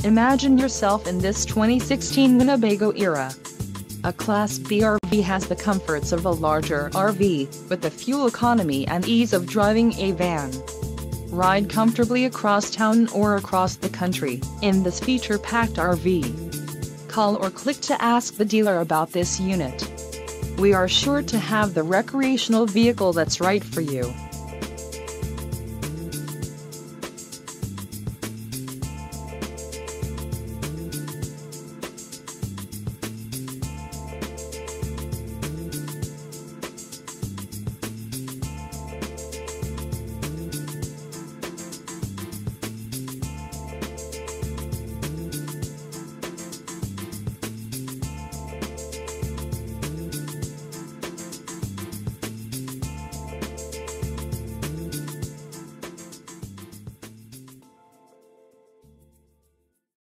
Imagine yourself in this 2016 Winnebago Era. A Class B RV has the comforts of a larger RV, with the fuel economy and ease of driving a van. Ride comfortably across town or across the country in this feature-packed RV. Call or click to ask the dealer about this unit. We are sure to have the recreational vehicle that's right for you.